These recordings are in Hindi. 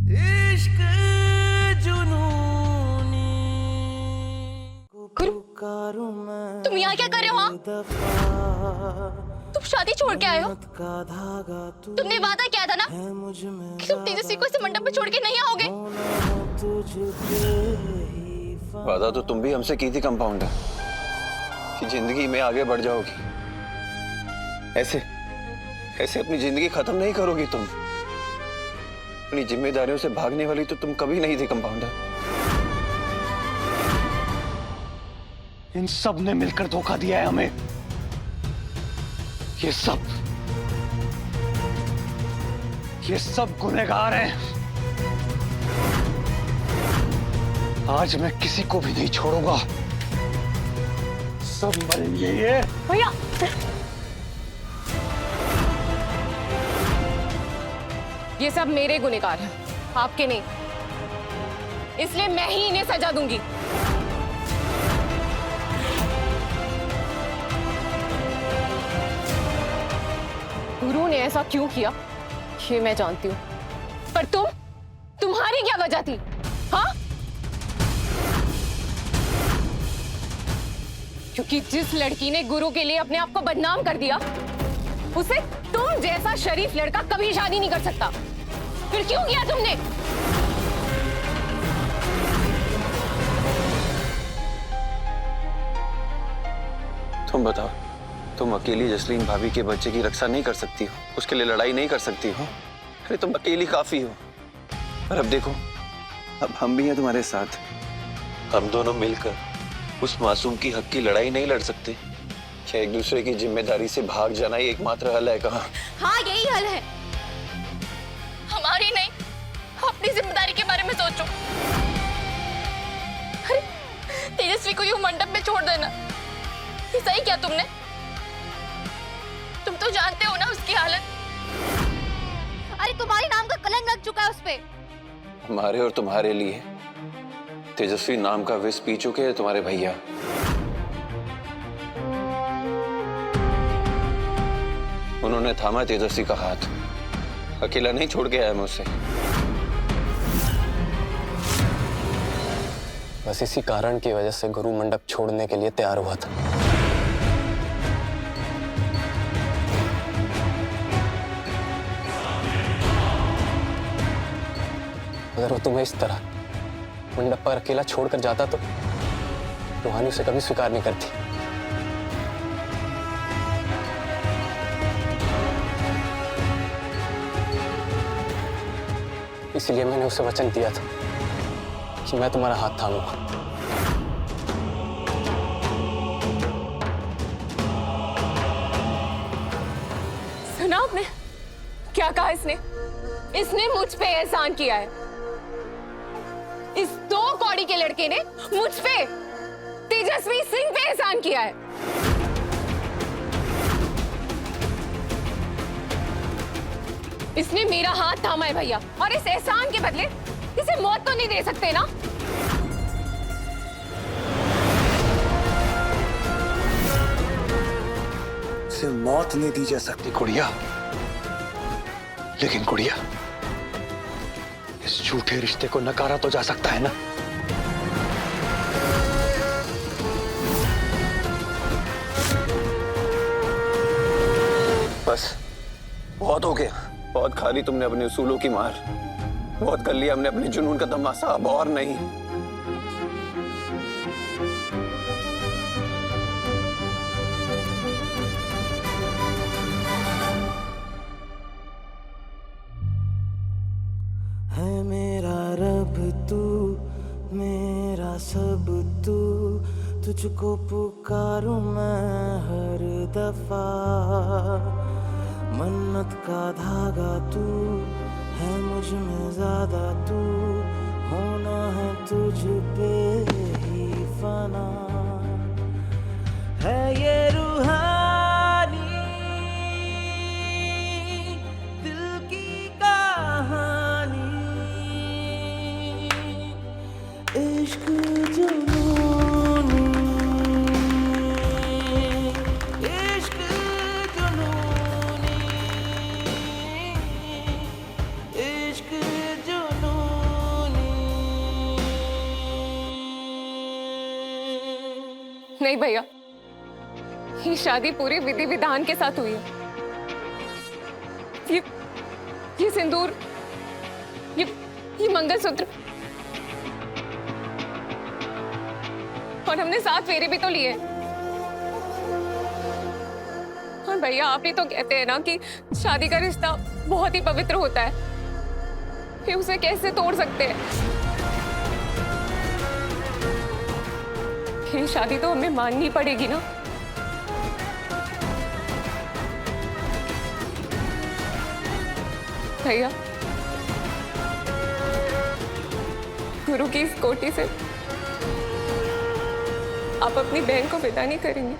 इश्क जुनूनी को पुकारूं मैं, तुम यहाँ क्या कर रहे हो? हाँ, तुम शादी छोड़ के आए हो। तुमने वादा किया था ना कि तुम तेजस्वी को इस मंडप में छोड़ के नहीं आओगे। वादा तो तुम भी हमसे की थी कंपाउंडर, कि जिंदगी में आगे बढ़ जाओगी। ऐसे ऐसे अपनी जिंदगी खत्म नहीं करोगी तुम। अपनी जिम्मेदारियों से भागने वाली तो तुम कभी नहीं थी कंपाउंडर। इन सब ने मिलकर धोखा दिया है हमें। ये सब गुनहगार हैं। आज मैं किसी को भी नहीं छोड़ूंगा। सब मरेंगे ये। भैया, ये सब मेरे गुनहगार हैं, आपके नहीं। इसलिए मैं ही इन्हें सजा दूंगी। गुरु ने ऐसा क्यों किया ये मैं जानती हूँ, पर तुम्हारी क्या वजह थी? हाँ, क्योंकि जिस लड़की ने गुरु के लिए अपने आप को बदनाम कर दिया, उसे तुम जैसा शरीफ लड़का कभी शादी नहीं कर सकता। फिर क्यों किया तुमने? तुम बताओ, तुम अकेली जसलीन भाभी के बच्चे की रक्षा नहीं कर सकती हो, उसके लिए लड़ाई नहीं कर सकती हो? अरे तुम अकेली काफी हो। और अब देखो, अब हम भी हैं तुम्हारे साथ। हम दोनों मिलकर उस मासूम की हक की लड़ाई नहीं लड़ सकते? क्या एक दूसरे की जिम्मेदारी से भाग जाना ही एकमात्र हल है? कहाँ? हाँ, यही हल है। हमारी नहीं, अपनी जिम्मेदारी के बारे में सोचो। अरे तेजस्वी को यूं मंडप में छोड़ देना, ये सही किया तुमने? तुम तो जानते हो ना उसकी हालत। अरे तुम्हारे नाम का कलंक लग चुका है उस पे। हमारे और तुम्हारे लिए तेजस्वी नाम का विष पी चुके हैं तुम्हारे भैया। उन्होंने थामा तेजस्वी का हाथ, अकेला नहीं छोड़ के आया मैं उसे। बस इसी कारण की वजह से गुरु मंडप छोड़ने के लिए तैयार हुआ था। अगर वो तुम्हें इस तरह मंडप पर अकेला छोड़कर जाता तो रूहानी उसे कभी स्वीकार नहीं करती। इसलिए मैंने उसे वचन दिया था कि मैं तुम्हारा हाथ थामूंगा। सुना आपने क्या कहा? इसने मुझ पे एहसान किया है। इस 2 कौड़ी के लड़के ने मुझ पे, तेजस्वी सिंह पे एहसान किया है। इसने मेरा हाथ थामा है भैया, और इस एहसान के बदले इसे मौत तो नहीं दे सकते ना? इसे मौत नहीं दी जा सकती गुड़िया, लेकिन गुड़िया, इस झूठे रिश्ते को नकारा तो जा सकता है ना? बस बहुत हो गया। बहुत खा ली तुमने अपने उसूलों की मार। बहुत कर लिया हमने अपने जुनून का तमाशा, अब और नहीं। है मेरा रब तू, मेरा सब तू, तुझको पुकारूं मैं हर दफा। मन्नत का धागा तू है, मुझ में ज्यादा तू, होना है तुझ पे ही फना। है ये रूहानी दिल की कहानी, इश्क जुनूनी, इश्क जुनूनी, इश्क जुनूनी। नहीं भैया, ये शादी पूरी विधि विधान के साथ हुई है। ये सिंदूर, ये मंगलसूत्र, और हमने 7 फेरे भी तो लिए। और भैया आप ही तो कहते हैं ना कि शादी का रिश्ता बहुत ही पवित्र होता है, फिर उसे कैसे तोड़ सकते हैं। ये शादी तो हमें माननी पड़ेगी ना। भैया, गुरु की इस कोठी से आप अपनी बहन को विदा नहीं करेंगे?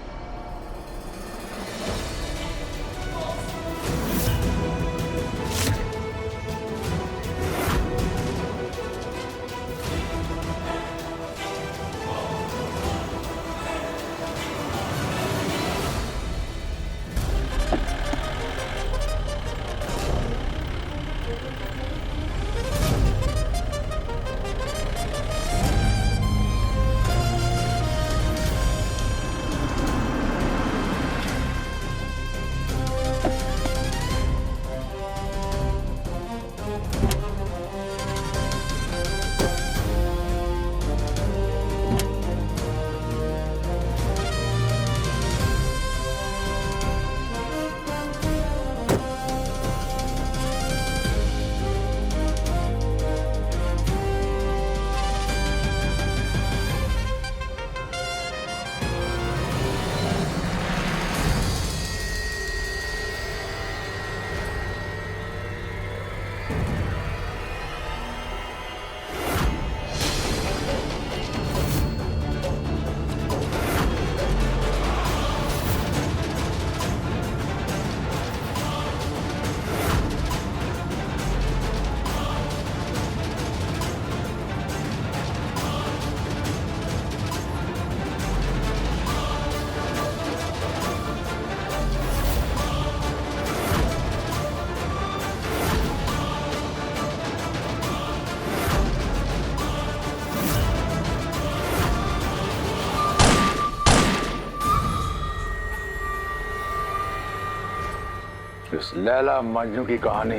इस लैला मजनू की कहानी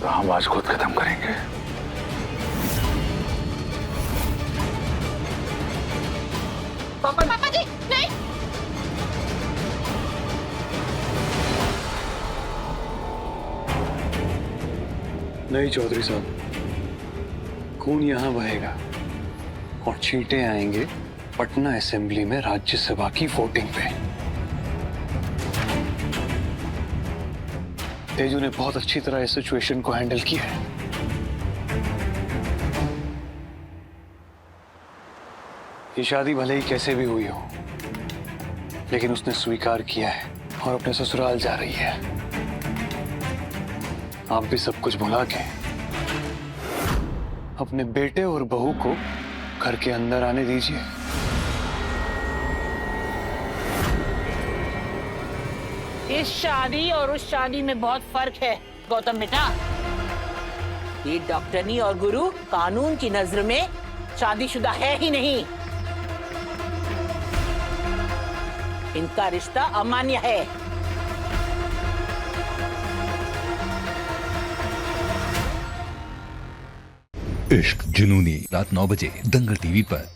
तो हम आज खुद खत्म करेंगे। पापा जी नहीं। नहीं चौधरी साहब, खून यहाँ बहेगा और छींटे आएंगे पटना असेंबली में राज्यसभा की वोटिंग पे। तेजू ने बहुत अच्छी तरह इस सिचुएशन को हैंडल किया है। ये शादी भले ही कैसे भी हुई हो, लेकिन उसने स्वीकार किया है और अपने ससुराल जा रही है। आप भी सब कुछ भुला के अपने बेटे और बहू को घर के अंदर आने दीजिए। इस शादी और उस शादी में बहुत फर्क है गौतम बेटा। ये डॉक्टरनी और गुरु कानून की नजर में शादीशुदा है ही नहीं। इनका रिश्ता अमान्य है। इश्क जुनूनी रात 9 बजे दंगल टीवी पर।